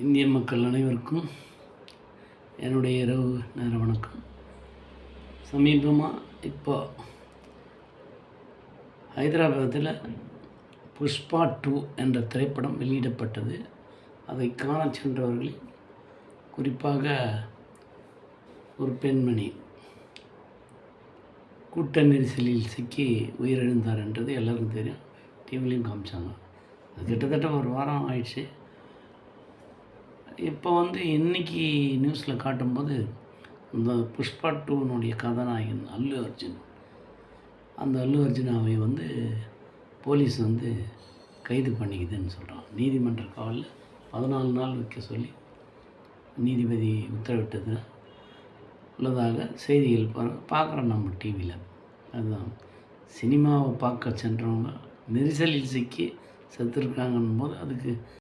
இந்திய மக்கள் அனைவருக்கும் என்னுடைய இரவு நேர வணக்கம். சமீபமாக இப்போ ஹைதராபாத்தில் புஷ்பா 2 என்ற திரைப்படம் வெளியிடப்பட்டது. அதை காண சென்றவர்கள் குறிப்பாக ஒரு பெண்மணி கூட்ட நெரிசலில் சிக்கி உயிரிழந்தார் என்றது எல்லாருக்கும் தெரியும். டிவிலையும் காமிச்சாங்க. அது கிட்டத்தட்ட ஒரு வாரம் ஆயிடுச்சு. இப்போ இன்றைக்கி நியூஸில் காட்டும்போது இந்த புஷ்பா 2னுடைய கதாநாயகன் அல்லு அர்ஜுன், அந்த அல்லு அர்ஜுனாவை போலீஸ் கைது பண்ணிக்குதுன்னு சொல்கிறான். நீதிமன்ற காவலில் 14 நாள் வைக்க சொல்லி நீதிபதி உத்தரவிட்டது உள்ளதாக செய்திகள் பார்க்குறோம் நம்ம டிவியில். அதுதான் சினிமாவை பார்க்க சென்றவங்க நெரிசலில் சிக்கி செத்துருக்காங்கன்னும் போது அதுக்கு